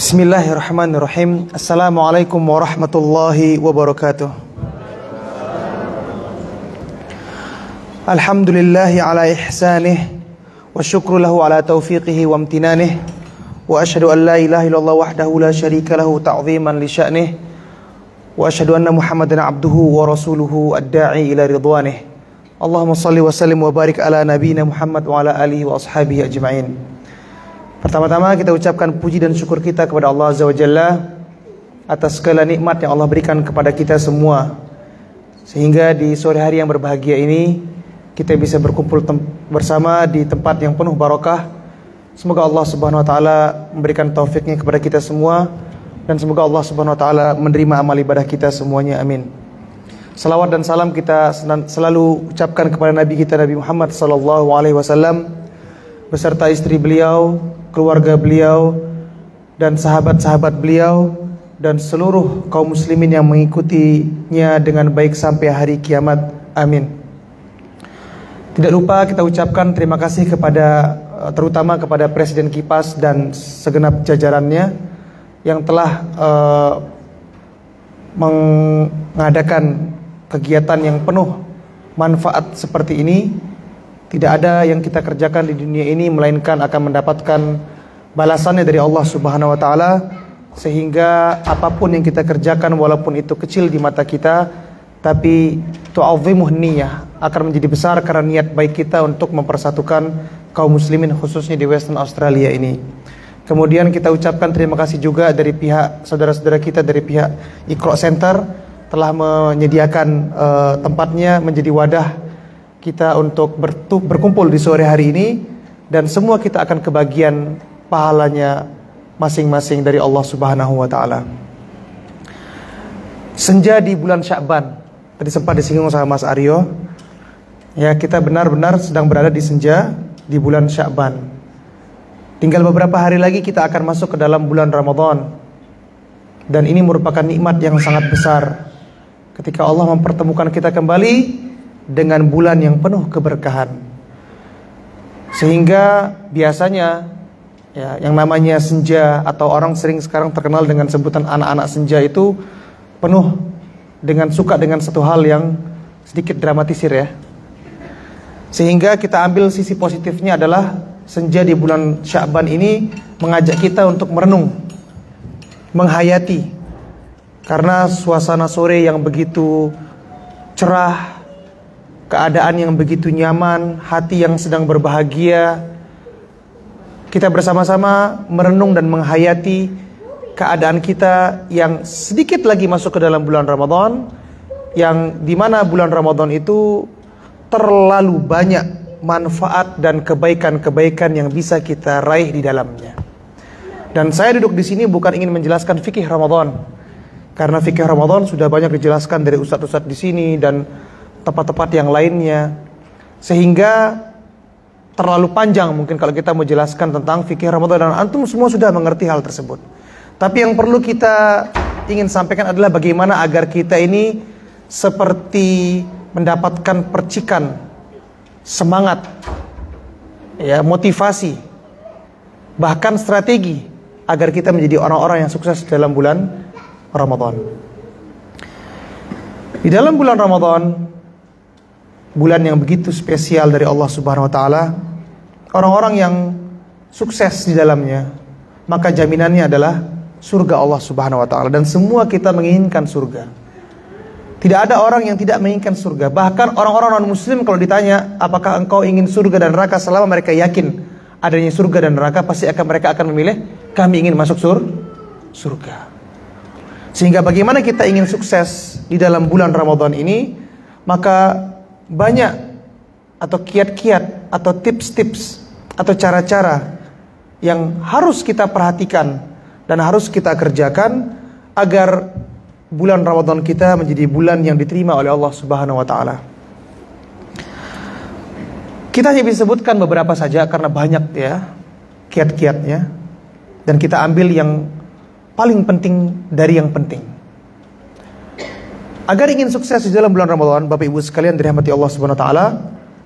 Bismillahirrahmanirrahim. Assalamualaikum warahmatullahi wabarakatuh. Alhamdulillahi ala ihsanih wa syukru lahu ala taufiqihi wa amtinanih wa ashhadu an la ilaha illallah wahdahu la syarika lahu ta'ziman li sya'nih wa ashhadu anna Muhammadan abduhu wa rasuluhu ad-da'i ila ridwanih. Allahumma salli wa sallim wa barik ala nabiyyina Muhammad wa ala alihi wa ashabihi ajma'in. Pertama-tama kita ucapkan puji dan syukur kita kepada Allah Azza wa Jalla atas segala nikmat yang Allah berikan kepada kita semua, sehingga di sore hari yang berbahagia ini kita bisa berkumpul bersama di tempat yang penuh barakah. Semoga Allah Subhanahu wa taala memberikan taufiknya kepada kita semua, dan semoga Allah Subhanahu wa taala menerima amal ibadah kita semuanya, amin. Salawat dan salam kita selalu ucapkan kepada Nabi kita, Nabi Muhammad sallallahu alaihi wasallam, beserta istri beliau, keluarga beliau, dan sahabat-sahabat beliau, dan seluruh kaum muslimin yang mengikutinya dengan baik sampai hari kiamat, amin. Tidak lupa kita ucapkan terima kasih terutama kepada Presiden Kipas dan segenap jajarannya yang telah mengadakan kegiatan yang penuh manfaat seperti ini. Tidak ada yang kita kerjakan di dunia ini melainkan akan mendapatkan balasannya dari Allah Subhanahu wa taala, sehingga apapun yang kita kerjakan walaupun itu kecil di mata kita, tapi tu'azzimuh niyah, akan menjadi besar karena niat baik kita untuk mempersatukan kaum muslimin khususnya di Western Australia ini. Kemudian kita ucapkan terima kasih juga dari pihak saudara-saudara kita dari pihak Iqra Center telah menyediakan tempatnya menjadi wadah kita untuk berkumpul di sore hari ini, dan semua kita akan kebagian pahalanya masing-masing dari Allah Subhanahu wa taala. Senja di bulan Sya'ban, tadi sempat disinggung sama Mas Aryo. Ya, kita benar-benar sedang berada di senja di bulan Sya'ban. Tinggal beberapa hari lagi kita akan masuk ke dalam bulan Ramadan. Dan ini merupakan nikmat yang sangat besar ketika Allah mempertemukan kita kembali dengan bulan yang penuh keberkahan. Sehingga biasanya ya, yang namanya senja, atau orang sering sekarang terkenal dengan sebutan anak-anak senja, itu penuh dengan suka dengan satu hal yang sedikit dramatisir ya. Sehingga kita ambil sisi positifnya adalah senja di bulan Sya'ban ini mengajak kita untuk merenung, menghayati, karena suasana sore yang begitu cerah, keadaan yang begitu nyaman, hati yang sedang berbahagia, kita bersama-sama merenung dan menghayati keadaan kita yang sedikit lagi masuk ke dalam bulan Ramadan, yang dimana bulan Ramadan itu terlalu banyak manfaat dan kebaikan-kebaikan yang bisa kita raih di dalamnya. Dan saya duduk di sini bukan ingin menjelaskan fikih Ramadan, karena fikih Ramadan sudah banyak dijelaskan dari ustadz-ustadz di sini dan tempat-tempat yang lainnya, sehingga terlalu panjang mungkin kalau kita mau jelaskan tentang fikih Ramadan, dan antum semua sudah mengerti hal tersebut. Tapi yang perlu kita ingin sampaikan adalah bagaimana agar kita ini seperti mendapatkan percikan semangat, ya, motivasi, bahkan strategi agar kita menjadi orang-orang yang sukses dalam bulan Ramadan. Di dalam bulan Ramadan, bulan yang begitu spesial dari Allah Subhanahu wa taala, orang-orang yang sukses di dalamnya, maka jaminannya adalah surga Allah Subhanahu wa taala, dan semua kita menginginkan surga. Tidak ada orang yang tidak menginginkan surga. Bahkan orang-orang non-muslim kalau ditanya, apakah engkau ingin surga dan neraka, selama mereka yakin adanya surga dan neraka, pasti mereka akan memilih, kami ingin masuk surga. Sehingga bagaimana kita ingin sukses di dalam bulan Ramadan ini, maka banyak atau kiat-kiat atau tips-tips atau cara-cara yang harus kita perhatikan dan harus kita kerjakan agar bulan Ramadan kita menjadi bulan yang diterima oleh Allah Subhanahu wa taala. Kita hanya bisa sebutkan beberapa saja karena banyak ya kiat-kiatnya, dan kita ambil yang paling penting dari yang penting. Agar ingin sukses di dalam bulan Ramadan, Bapak Ibu sekalian dirahmati Allah Subhanahu wa taala,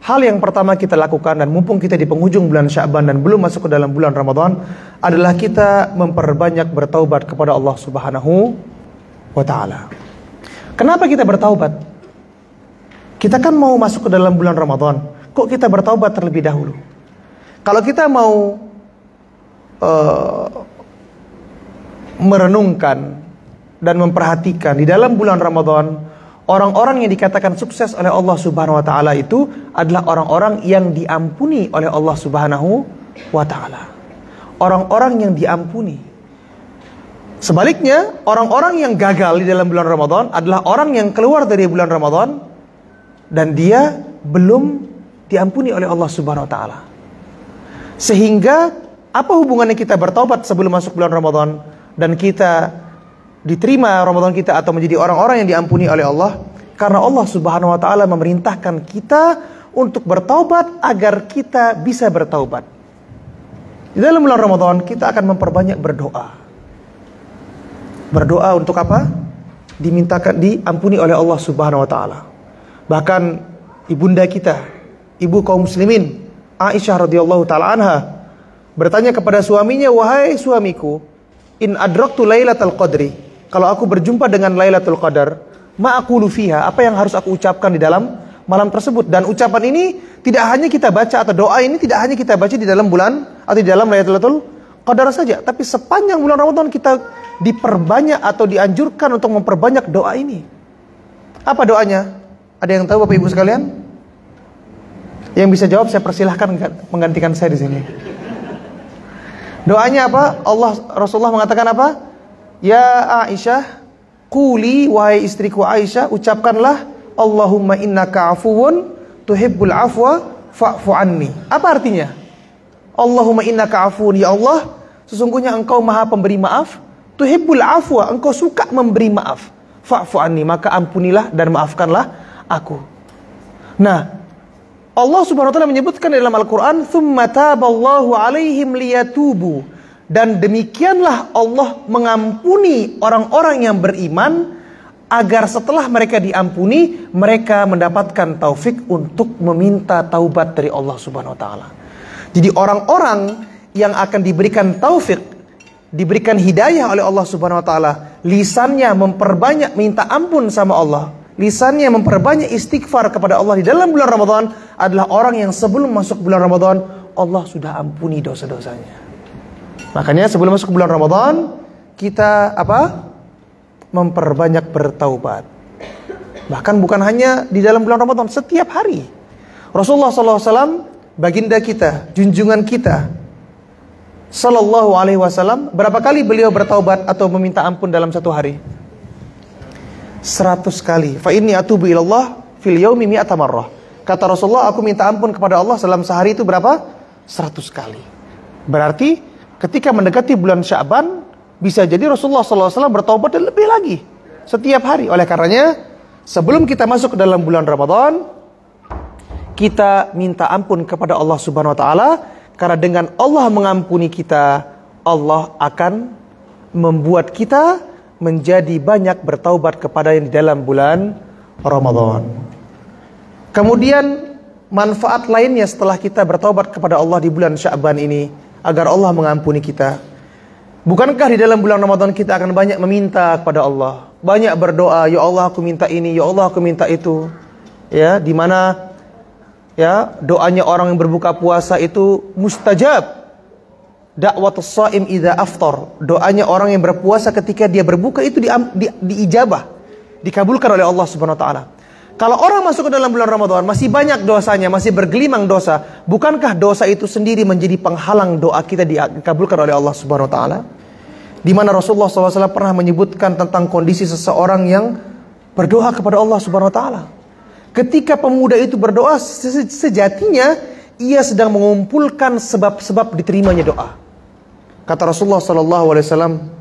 hal yang pertama kita lakukan, dan mumpung kita di penghujung bulan Sya'ban dan belum masuk ke dalam bulan Ramadan, adalah kita memperbanyak bertaubat kepada Allah Subhanahu wa Ta'ala. Kenapa kita bertaubat? Kita kan mau masuk ke dalam bulan Ramadan, kok kita bertaubat terlebih dahulu? Kalau kita mau merenungkan dan memperhatikan di dalam bulan Ramadan, orang-orang yang dikatakan sukses oleh Allah Subhanahu wa Ta'ala itu adalah orang-orang yang diampuni oleh Allah Subhanahu wa Ta'ala. Orang-orang yang diampuni. Sebaliknya, orang-orang yang gagal di dalam bulan Ramadan adalah orang yang keluar dari bulan Ramadan dan dia belum diampuni oleh Allah Subhanahu wa Ta'ala. Sehingga apa hubungannya kita bertaubat sebelum masuk bulan Ramadan dan kita diterima Ramadan kita atau menjadi orang-orang yang diampuni oleh Allah? Karena Allah Subhanahu wa Ta'ala memerintahkan kita untuk bertaubat agar kita bisa bertaubat. Di dalam bulan Ramadan kita akan memperbanyak berdoa. Berdoa untuk apa? Dimintakan diampuni oleh Allah Subhanahu wa Ta'ala. Bahkan ibunda kita, ibu kaum muslimin, Aisyah radhiyallahu taala anha, bertanya kepada suaminya, "Wahai suamiku, in adraktu lailatul qadri, kalau aku berjumpa dengan Lailatul Qadar, ma aqulu fiha, apa yang harus aku ucapkan di dalam malam tersebut?" Dan ucapan ini tidak hanya kita baca, atau doa ini tidak hanya kita baca di dalam bulan atau di dalam Lailatul Qadar saja, tapi sepanjang bulan Ramadan kita diperbanyak atau dianjurkan untuk memperbanyak doa ini. Apa doanya? Ada yang tahu Bapak Ibu sekalian? Yang bisa jawab saya persilahkan menggantikan saya di sini. Doanya apa? Rasulullah mengatakan apa? Ya Aisyah, quli, wahai istriku Aisyah, ucapkanlah Allahumma innaka afuwun tuhibbul afwa fa'fu anni. Apa artinya? Allahumma innaka afuwun, ya Allah, sesungguhnya engkau maha pemberi maaf, tuhibbul afwa, engkau suka memberi maaf, fa'fu anni, maka ampunilah dan maafkanlah aku. Nah, Allah Subhanahu wa Ta'ala menyebutkan dalam Al-Quran, thumma taballahu alaihim liyatubu, dan demikianlah Allah mengampuni orang-orang yang beriman agar setelah mereka diampuni, mereka mendapatkan taufik untuk meminta taubat dari Allah Subhanahu wa Ta'ala. Jadi orang-orang yang akan diberikan taufik, diberikan hidayah oleh Allah Subhanahu wa Ta'ala, lisannya memperbanyak minta ampun sama Allah, lisannya memperbanyak istighfar kepada Allah di dalam bulan Ramadan, adalah orang yang sebelum masuk bulan Ramadan Allah sudah ampuni dosa-dosanya. Makanya sebelum masuk bulan Ramadan kita apa? Memperbanyak bertaubat. Bahkan bukan hanya di dalam bulan Ramadan, setiap hari. Rasulullah SAW, baginda kita, junjungan kita, Sallallahu alaihi wasallam, berapa kali beliau bertaubat atau meminta ampun dalam satu hari? 100 kali. Fa inni atubu ilallah fil yaumi mi'ata marrah. Kata Rasulullah, aku minta ampun kepada Allah dalam sehari itu berapa? 100 kali. Berarti ketika mendekati bulan Sya'ban, bisa jadi Rasulullah SAW bertaubat dan lebih lagi setiap hari. Oleh karenanya, sebelum kita masuk ke dalam bulan Ramadan, kita minta ampun kepada Allah Subhanahu wa Ta'ala, karena dengan Allah mengampuni kita, Allah akan membuat kita menjadi banyak bertaubat kepada-Nya di dalam bulan Ramadan. Kemudian manfaat lainnya setelah kita bertaubat kepada Allah di bulan Sya'ban ini, agar Allah mengampuni kita. Bukankah di dalam bulan Ramadan kita akan banyak meminta kepada Allah, banyak berdoa, ya Allah aku minta ini, ya Allah aku minta itu. Ya, di mana ya doanya orang yang berbuka puasa itu mustajab. Da'watus shaim idza aftar. Doanya orang yang berpuasa ketika dia berbuka itu diijabah, dikabulkan oleh Allah Subhanahu wa Ta'ala. Kalau orang masuk ke dalam bulan Ramadan masih banyak dosanya, masih bergelimang dosa, bukankah dosa itu sendiri menjadi penghalang doa kita dikabulkan oleh Allah Subhanahu wa Ta'ala? Di mana Rasulullah SAW pernah menyebutkan tentang kondisi seseorang yang berdoa kepada Allah Subhanahu wa Ta'ala. Ketika pemuda itu berdoa, sejatinya ia sedang mengumpulkan sebab-sebab diterimanya doa. Kata Rasulullah SAW,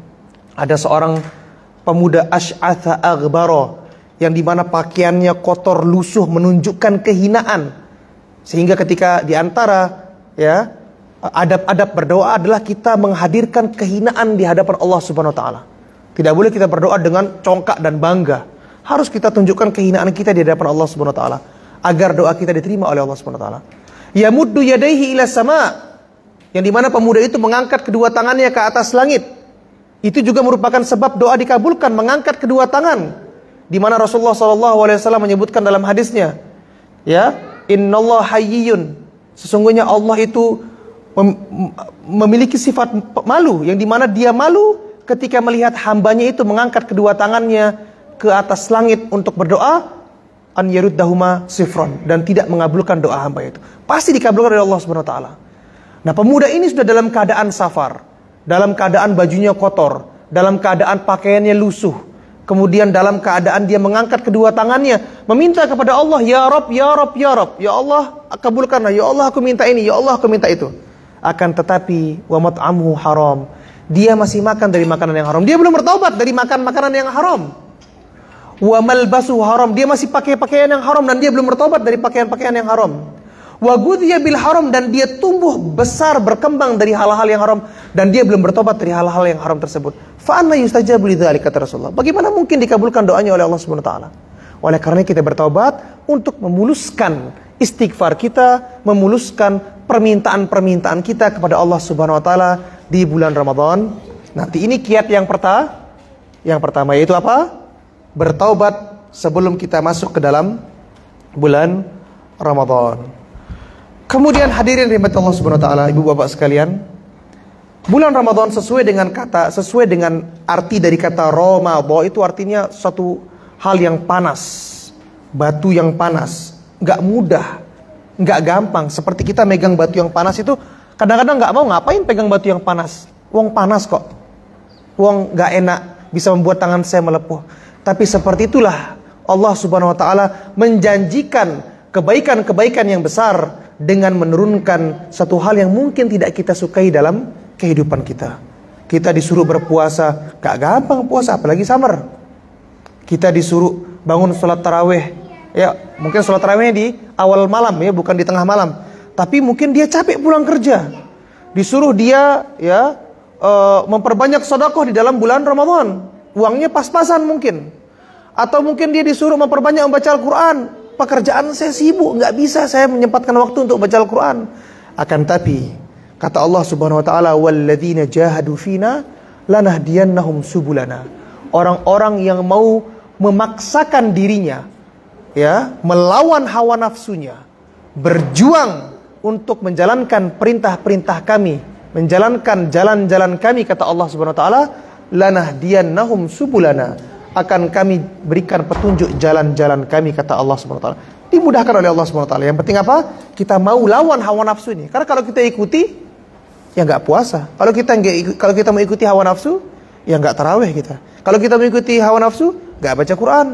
ada seorang pemuda Ash'atha Aghbara, yang dimana pakaiannya kotor lusuh menunjukkan kehinaan, sehingga ketika diantara ya adab-adab berdoa adalah kita menghadirkan kehinaan di hadapan Allah Subhanahu wa Ta'ala. Tidak boleh kita berdoa dengan congkak dan bangga. Harus kita tunjukkan kehinaan kita di hadapan Allah Subhanahu wa Ta'ala. agar doa kita diterima oleh Allah Subhanahu wa taala. Yamuddu yadayhi ila sama, yang dimana pemuda itu mengangkat kedua tangannya ke atas langit. Itu juga merupakan sebab doa dikabulkan, mengangkat kedua tangan. Di mana Rasulullah SAW menyebutkan dalam hadisnya, ya, Innallaha hayyun, sesungguhnya Allah itu memiliki sifat malu, yang dimana dia malu ketika melihat hambanya itu mengangkat kedua tangannya ke atas langit untuk berdoa, an yaruddahuma sifron, dan tidak mengabulkan doa hamba itu. Pasti dikabulkan oleh Allah Subhanahu wa taala. Nah, pemuda ini sudah dalam keadaan safar, dalam keadaan bajunya kotor, dalam keadaan pakaiannya lusuh, kemudian dalam keadaan dia mengangkat kedua tangannya meminta kepada Allah, ya Rabb, ya Rabb, ya Rabb, ya Allah kabulkanlah, ya Allah aku minta ini, ya Allah aku minta itu. Akan tetapi wa mat'amuhu haram, dia masih makan dari makanan yang haram. Dia belum bertaubat dari makan makanan yang haram. Wa malbasuhu haram, dia masih pakai pakaian yang haram dan dia belum bertobat dari pakaian-pakaian yang haram. Wa ghudhiya bil haram, dan dia tumbuh besar berkembang dari hal-hal yang haram dan dia belum bertobat dari hal-hal yang haram tersebut. Fa anna yustajabu lidzalika, kata Rasulullah. Bagaimana mungkin dikabulkan doanya oleh Allah Subhanahu wa taala? Oleh karena kita bertaubat untuk memuluskan istighfar kita, memuluskan permintaan-permintaan kita kepada Allah Subhanahu wa taala di bulan Ramadan. Nanti ini kiat yang pertama yaitu apa? Bertaubat sebelum kita masuk ke dalam bulan Ramadan. Kemudian hadirin rahmat Allah Subhanahu wa taala, ibu bapak sekalian, bulan Ramadan sesuai dengan arti dari kata Ramadan, itu artinya suatu hal yang panas, batu yang panas, nggak mudah, nggak gampang. Seperti kita megang batu yang panas itu kadang-kadang nggak mau, ngapain pegang batu yang panas? Wong panas kok, wong nggak enak, bisa membuat tangan saya melepuh. Tapi seperti itulah Allah Subhanahu wa taala menjanjikan kebaikan-kebaikan yang besar dengan menurunkan satu hal yang mungkin tidak kita sukai dalam kehidupan kita. Kita disuruh berpuasa, gak gampang puasa, apalagi summer. Kita disuruh bangun sholat tarawih, ya mungkin sholat tarawihnya di awal malam, ya bukan di tengah malam. Tapi mungkin dia capek pulang kerja, disuruh dia ya memperbanyak sedekah di dalam bulan Ramadan, uangnya pas-pasan mungkin. Atau mungkin dia disuruh memperbanyak membaca Al-Quran. Pekerjaan saya sibuk, nggak bisa saya menyempatkan waktu untuk baca Al-Quran. Akan tapi kata Allah Subhanahu wa taala, walladzina jahadu fina lanahdiyannahum subulana. Orang-orang yang mau memaksakan dirinya, ya, melawan hawa nafsunya, berjuang untuk menjalankan perintah-perintah kami, menjalankan jalan-jalan kami, kata Allah Subhanahu wa taala, lanahdiyannahum subulana, akan kami berikan petunjuk jalan-jalan kami, kata Allah Subhanahu wa taala. Dimudahkan oleh Allah Subhanahu wa taala. Yang penting apa? Kita mau lawan hawa nafsu ini. Karena kalau kita ikuti, ya nggak puasa. Kalau kita mau ikuti hawa nafsu, ya nggak tarawih kita. Kalau kita mau ikuti hawa nafsu, nggak baca Quran.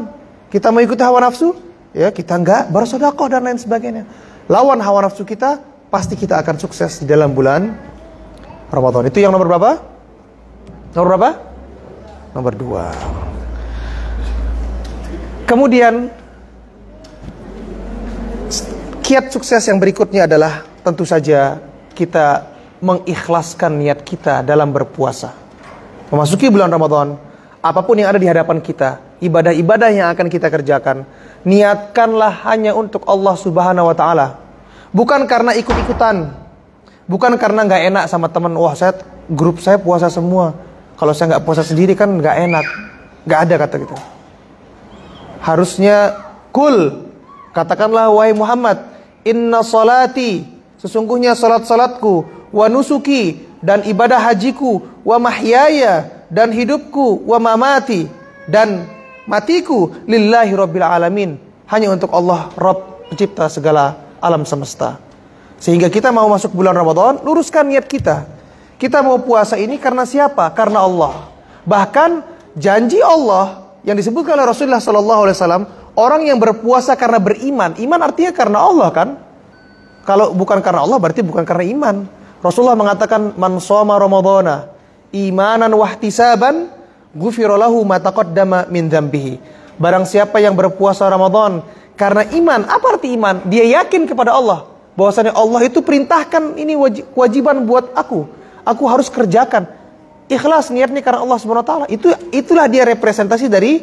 Kita mau ikuti hawa nafsu, ya kita nggak bersedekah dan lain sebagainya. Lawan hawa nafsu kita, pasti kita akan sukses di dalam bulan Ramadan. Itu yang nomor berapa? Nomor berapa? Nomor 2. Kemudian kiat sukses yang berikutnya adalah tentu saja kita mengikhlaskan niat kita dalam berpuasa. Memasuki bulan Ramadan, apapun yang ada di hadapan kita, ibadah-ibadah yang akan kita kerjakan, niatkanlah hanya untuk Allah Subhanahu wa taala. Bukan karena ikut-ikutan, bukan karena nggak enak sama teman. Wah, grup saya puasa semua, kalau saya nggak puasa sendiri kan nggak enak. Nggak ada kata gitu. Harusnya katakanlah wahai Muhammad, inna salati, sesungguhnya salat-salatku, wa nusuki, dan ibadah hajiku, wa mahyaya, dan hidupku, wa mamati, dan matiku, lillahi rabbil alamin, hanya untuk Allah, Rabb pencipta segala alam semesta. Sehingga kita mau masuk bulan Ramadan, luruskan niat kita. Kita mau puasa ini karena siapa? Karena Allah. Bahkan janji Allah yang disebutkan oleh Rasulullah SAW, orang yang berpuasa karena beriman. Iman artinya karena Allah kan? Kalau bukan karena Allah berarti bukan karena iman. Rasulullah mengatakan, man shoma ramadhana imanan wahtisaban ghufira lahu ma taqaddama min dzambihi. Barang siapa yang berpuasa Ramadan karena iman, apa arti iman? Dia yakin kepada Allah, bahwasanya Allah itu perintahkan ini kewajiban buat aku harus kerjakan. Ikhlas niatnya karena Allah Subhanahu wa taala. Itulah dia representasi dari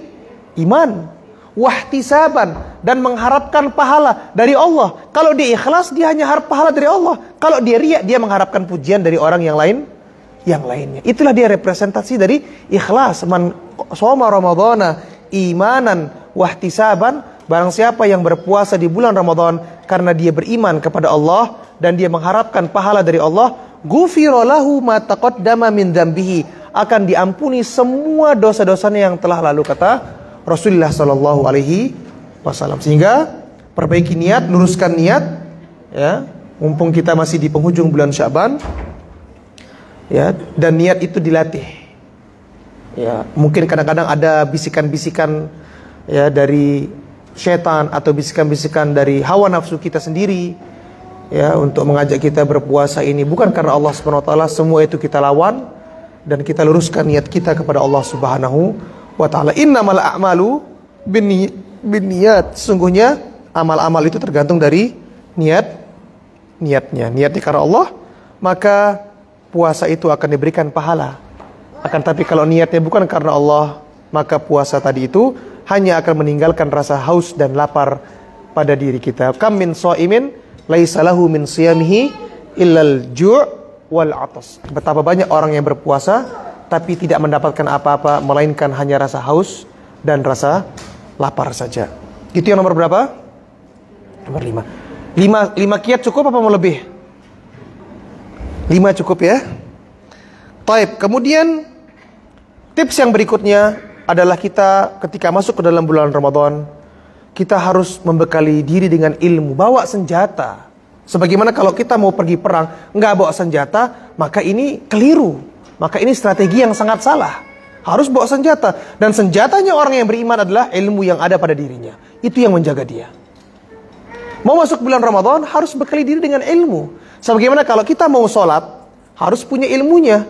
iman. wahtisaban, dan mengharapkan pahala dari Allah. Kalau dia ikhlas, dia hanya harap pahala dari Allah. Kalau dia riya, dia mengharapkan pujian dari orang yang lainnya. Itulah dia representasi dari ikhlas. Man shoma ramadhana imanan wahtisaban, barang siapa yang berpuasa di bulan Ramadan karena dia beriman kepada Allah dan dia mengharapkan pahala dari Allah, ghufira lahu ma taqaddama min dzambihi, akan diampuni semua dosa-dosanya yang telah lalu, kata Rasulullah sallallahu alaihi wasallam. Sehingga perbaiki niat, luruskan niat, ya, mumpung kita masih di penghujung bulan Sya'ban, ya, dan niat itu dilatih. Ya, mungkin kadang-kadang ada bisikan-bisikan, ya, dari setan atau bisikan-bisikan dari hawa nafsu kita sendiri, ya, untuk mengajak kita berpuasa ini bukan karena Allah Subhanahu wa taala. Semua itu kita lawan dan kita luruskan niat kita kepada Allah Subhanahu wa taala. Innamal a'malu binniyat. Sungguhnya amal-amal itu tergantung dari niatnya. Niatnya karena Allah, maka puasa itu akan diberikan pahala. Akan tapi kalau niatnya bukan karena Allah, maka puasa tadi itu hanya akan meninggalkan rasa haus dan lapar pada diri kita. Kam min shaimin laisa lahu min siyamihi illal ju' wal 'atas. Betapa banyak orang yang berpuasa tapi tidak mendapatkan apa-apa melainkan hanya rasa haus dan rasa lapar saja. Itu yang nomor berapa? Nomor 5. 5 kiat cukup apa mau lebih? 5 cukup ya. Taib. Kemudian tips yang berikutnya adalah kita ketika masuk ke dalam bulan Ramadan, kita harus membekali diri dengan ilmu. Bawa senjata. Sebagaimana kalau kita mau pergi perang nggak bawa senjata, maka ini keliru. Maka ini strategi yang sangat salah. Harus bawa senjata. Dan senjatanya orang yang beriman adalah ilmu yang ada pada dirinya. Itu yang menjaga dia. Mau masuk bulan Ramadan harus bekali diri dengan ilmu. Sebagaimana kalau kita mau sholat, harus punya ilmunya.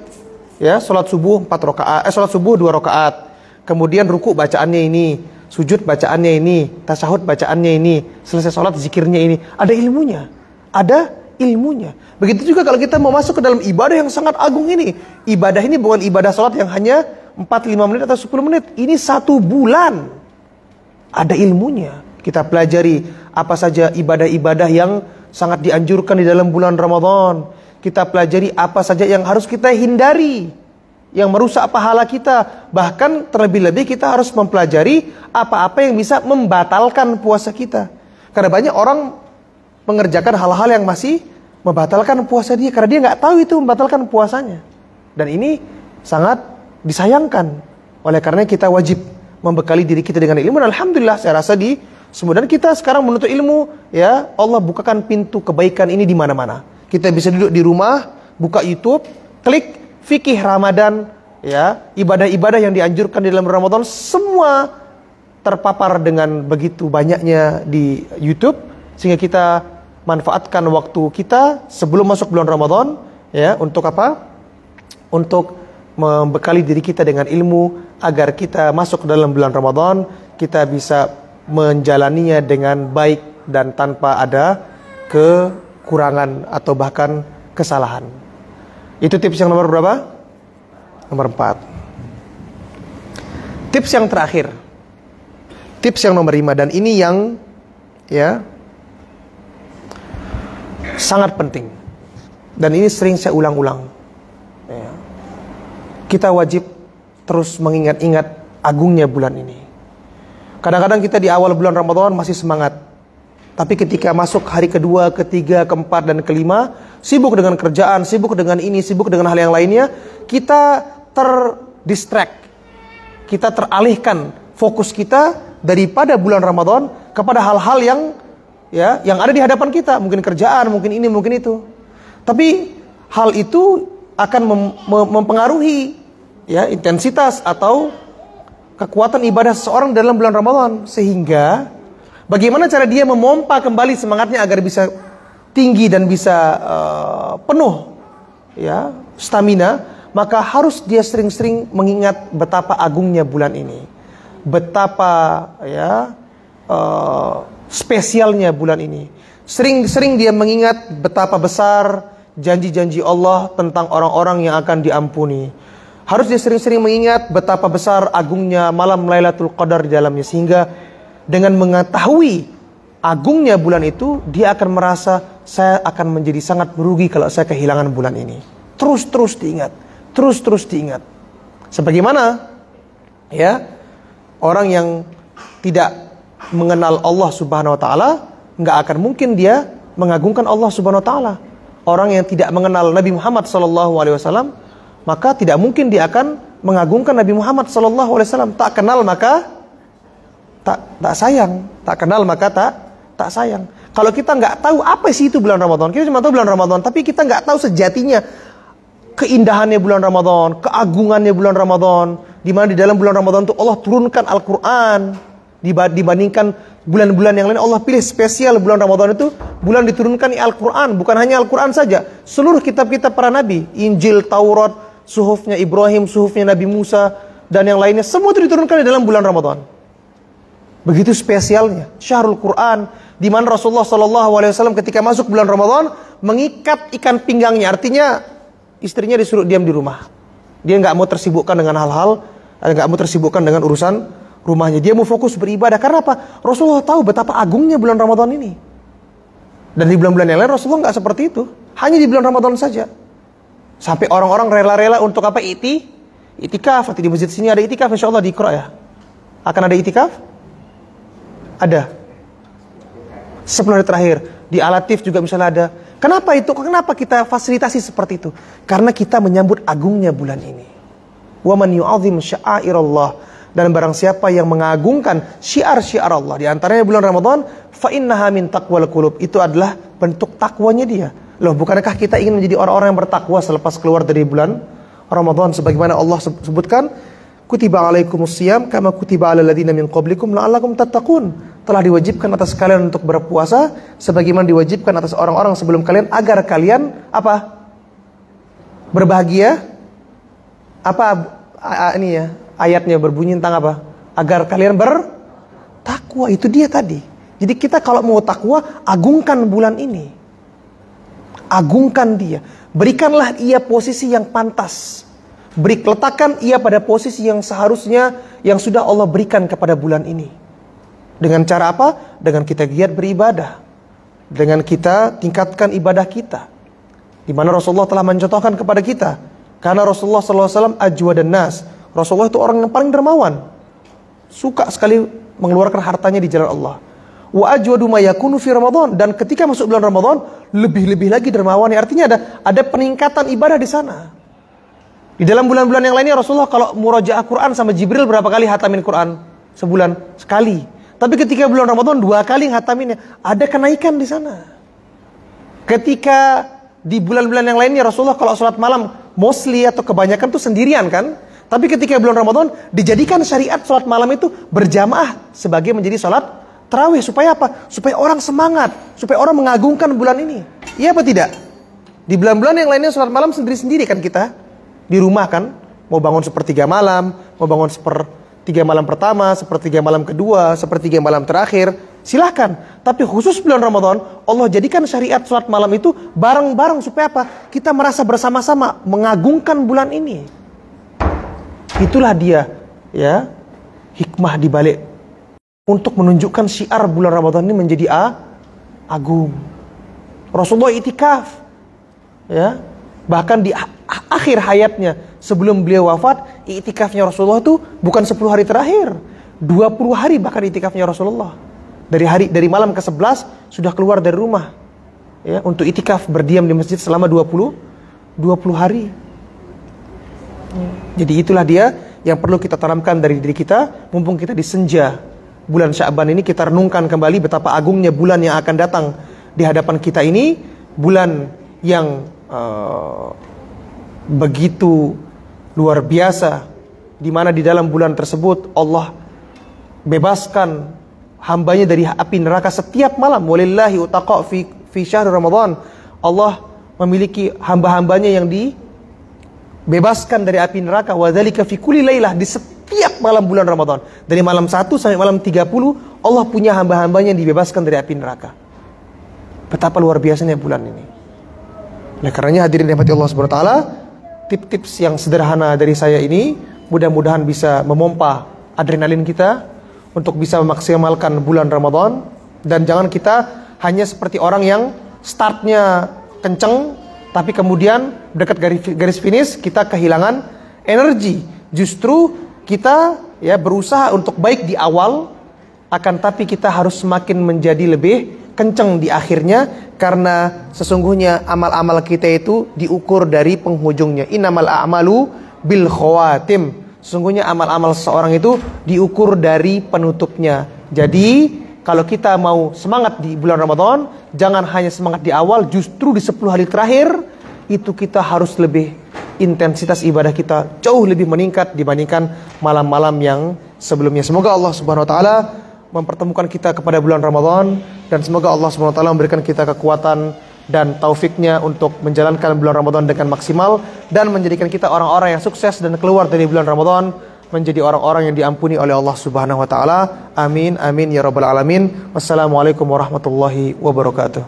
Ya, sholat subuh 4 rakaat, sholat subuh 2 rakaat. Kemudian ruku bacaannya ini, sujud bacaannya ini, tasyahud bacaannya ini, selesai sholat zikirnya ini. Ada ilmunya. Ada ilmunya. Begitu juga kalau kita mau masuk ke dalam ibadah yang sangat agung ini. Ibadah ini bukan ibadah sholat yang hanya 4-5 menit atau 10 menit. Ini 1 bulan. Ada ilmunya. Kita pelajari apa saja ibadah-ibadah yang sangat dianjurkan di dalam bulan Ramadan. Kita pelajari apa saja yang harus kita hindari, yang merusak pahala kita. Bahkan terlebih-lebih kita harus mempelajari apa-apa yang bisa membatalkan puasa kita. Karena banyak orang mengerjakan hal-hal yang masih membatalkan puasa dia, karena dia nggak tahu itu membatalkan puasanya. Dan ini sangat disayangkan. Oleh karena kita wajib membekali diri kita dengan ilmu. Dan alhamdulillah saya rasa di semua, dan kita sekarang menuntut ilmu, ya, Allah bukakan pintu kebaikan ini di mana-mana. Kita bisa duduk di rumah, buka YouTube, klik fikih Ramadan, ya, ibadah-ibadah yang dianjurkan di dalam Ramadan, semua terpapar dengan begitu banyaknya di YouTube, sehingga kita manfaatkan waktu kita sebelum masuk bulan Ramadan, ya, untuk apa? Untuk membekali diri kita dengan ilmu agar kita masuk ke dalam bulan Ramadan kita bisa menjalaninya dengan baik dan tanpa ada kekurangan atau bahkan kesalahan. Itu tips yang nomor berapa? Nomor 4. Tips yang terakhir, tips yang nomor 5, dan ini yang, ya, sangat penting, dan ini sering saya ulang-ulang, ya. Kita wajib terus mengingat-ingat agungnya bulan ini. Kadang-kadang kita di awal bulan Ramadan masih semangat, tapi ketika masuk hari kedua, ketiga, keempat, dan kelima, sibuk dengan kerjaan, sibuk dengan ini, sibuk dengan hal yang lainnya, kita terdistract, kita teralihkan fokus kita daripada bulan Ramadan kepada hal-hal yang, ya, yang ada di hadapan kita, mungkin kerjaan, mungkin ini, mungkin itu. Tapi hal itu akan mempengaruhi, ya, intensitas atau kekuatan ibadah seseorang dalam bulan Ramadan. Sehingga bagaimana cara dia memompa kembali semangatnya agar bisa tinggi dan bisa penuh, ya, stamina, maka harus dia sering-sering mengingat betapa agungnya bulan ini, betapa, ya, spesialnya bulan ini. Sering-sering dia mengingat betapa besar janji-janji Allah tentang orang-orang yang akan diampuni. Harus dia sering-sering mengingat betapa besar agungnya malam Lailatul Qadar di dalamnya, sehingga dengan mengetahui agungnya bulan itu, dia akan merasa saya akan menjadi sangat merugi kalau saya kehilangan bulan ini. Terus diingat, terus diingat. Sebagaimana ya orang yang tidak mengenal Allah Subhanahu wa taala, nggak akan mungkin dia mengagungkan Allah Subhanahu wa taala. Orang yang tidak mengenal Nabi Muhammad SAW, maka tidak mungkin dia akan mengagungkan Nabi Muhammad SAW. Tak kenal maka tak sayang, tak kenal maka tak sayang. Kalau kita nggak tahu apa sih itu bulan Ramadan, kita cuma tahu bulan Ramadan, tapi kita nggak tahu sejatinya keindahannya bulan Ramadan, keagungannya bulan Ramadan, di mana di dalam bulan Ramadan itu Allah turunkan Al-Quran dibandingkan bulan-bulan yang lain. Allah pilih spesial bulan Ramadan itu bulan diturunkan Al-Quran, bukan hanya Al-Quran saja, seluruh kitab-kitab para nabi, Injil, Taurat, suhufnya Ibrahim, suhufnya Nabi Musa, dan yang lainnya, semua itu diturunkan di dalam bulan Ramadan. Begitu spesialnya Syahrul Quran, di mana Rasulullah SAW ketika masuk bulan Ramadan mengikat ikan pinggangnya, artinya istrinya disuruh diam di rumah. Dia nggak mau tersibukkan dengan hal-hal, nggak mau tersibukkan dengan urusan rumahnya. Dia mau fokus beribadah. Karena apa? Rasulullah tahu betapa agungnya bulan Ramadan ini. Dan di bulan-bulan yang lain Rasulullah nggak seperti itu. Hanya di bulan Ramadan saja. Sampai orang-orang rela-rela untuk apa? Itikaf. Di masjid sini ada itikaf, insya Allah di Iqra ya. Akan ada itikaf? Ada. 10 hari terakhir. Di Al-Latif juga misalnya ada. Kenapa itu? Kenapa kita fasilitasi seperti itu? Karena kita menyambut agungnya bulan ini. Wa man yu'azim sya'airallah. Dan barang siapa yang mengagungkan syiar-syiar Allah, di antaranya bulan Ramadan, fa innaha min taqwal qulub, itu adalah bentuk takwanya dia. Loh, bukankah kita ingin menjadi orang-orang yang bertakwa selepas keluar dari bulan Ramadan, sebagaimana Allah sebutkan, kutiba alaikumusiyam kama kutiba alal ladzina min qablikum la'allakum tattaqun. Telah diwajibkan atas kalian untuk berpuasa sebagaimana diwajibkan atas orang-orang sebelum kalian agar kalian apa? Berbahagia. Apa ini ya? Ayatnya berbunyi tentang apa? Agar kalian bertakwa. Itu dia tadi. Jadi kita kalau mau takwa, agungkan bulan ini. Agungkan dia. Berikanlah ia posisi yang pantas. Letakkan ia pada posisi yang seharusnya, yang sudah Allah berikan kepada bulan ini. Dengan cara apa? Dengan kita giat beribadah. Dengan kita tingkatkan ibadah kita. Di mana Rasulullah telah mencontohkan kepada kita. Karena Rasulullah SAW ajwadan nas. Rasulullah itu orang yang paling dermawan. Suka sekali mengeluarkan hartanya di jalan Allah. Wa ajwadu ma yakunu fi Ramadan, dan ketika masuk bulan Ramadan lebih-lebih lagi dermawan. Artinya ada peningkatan ibadah di sana. Di dalam bulan-bulan yang lainnya Rasulullah kalau murajaah Quran sama Jibril berapa kali hatamin Quran? Sebulan sekali. Tapi ketika bulan Ramadan 2 kali hataminnya. Ada kenaikan di sana. Ketika di bulan-bulan yang lainnya Rasulullah kalau sholat malam mostly atau kebanyakan tuh sendirian kan? Tapi ketika bulan Ramadan dijadikan syariat sholat malam itu berjamaah sebagai menjadi sholat tarawih. Supaya apa? Supaya orang semangat, supaya orang mengagungkan bulan ini. Iya apa tidak? Di bulan-bulan yang lainnya sholat malam sendiri-sendiri kan kita di rumah kan, mau bangun sepertiga malam, mau bangun sepertiga malam pertama, sepertiga malam kedua, sepertiga malam terakhir, silahkan. Tapi khusus bulan Ramadan Allah jadikan syariat sholat malam itu bareng-bareng supaya apa? Kita merasa bersama-sama mengagungkan bulan ini. Itulah dia ya hikmah dibalik untuk menunjukkan syiar bulan Ramadan ini menjadi agung. Rasulullah itikaf ya, bahkan di akhir hayatnya sebelum beliau wafat, itikafnya Rasulullah itu bukan 10 hari terakhir, 20 hari bahkan itikafnya Rasulullah. Dari malam ke-11 sudah keluar dari rumah ya, untuk itikaf berdiam di masjid selama 20 hari. Jadi itulah dia yang perlu kita tanamkan dari diri kita. Mumpung kita di senja bulan Sya'ban ini, kita renungkan kembali betapa agungnya bulan yang akan datang di hadapan kita ini. Bulan yang begitu luar biasa, di mana di dalam bulan tersebut Allah bebaskan hambanya dari api neraka setiap malam. Walillahi utaqa fi syahr Ramadan. Allah memiliki hamba-hambanya yang dibebaskan dari api neraka. Wa dzalika fi kulli lailah, di setiap malam bulan Ramadan. Dari malam 1 sampai malam 30 Allah punya hamba-hambanya yang dibebaskan dari api neraka. Betapa luar biasanya bulan ini. Oleh karenanya hadirin rahmati Allah Subhanahu wa taala, tips-tips yang sederhana dari saya ini mudah-mudahan bisa memompa adrenalin kita untuk bisa memaksimalkan bulan Ramadan. Dan jangan kita hanya seperti orang yang startnya kenceng, tapi kemudian dekat garis finish kita kehilangan energi. Justru kita ya berusaha untuk baik di awal, akan tapi kita harus semakin menjadi lebih kenceng di akhirnya, karena sesungguhnya amal-amal kita itu diukur dari penghujungnya. Innamal a'malu bil khawatim. Sesungguhnya amal-amal seseorang itu diukur dari penutupnya. Jadi kalau kita mau semangat di bulan Ramadan, jangan hanya semangat di awal, justru di 10 hari terakhir itu kita harus lebih, intensitas ibadah kita jauh lebih meningkat dibandingkan malam-malam yang sebelumnya. Semoga Allah Subhanahu wa taala mempertemukan kita kepada bulan Ramadan, dan semoga Allah Subhanahu wa taala memberikan kita kekuatan dan taufiknya untuk menjalankan bulan Ramadan dengan maksimal, dan menjadikan kita orang-orang yang sukses dan keluar dari bulan Ramadan menjadi orang-orang yang diampuni oleh Allah Subhanahu wa taala. Amin amin ya rabbal alamin. Wassalamualaikum warahmatullahi wabarakatuh.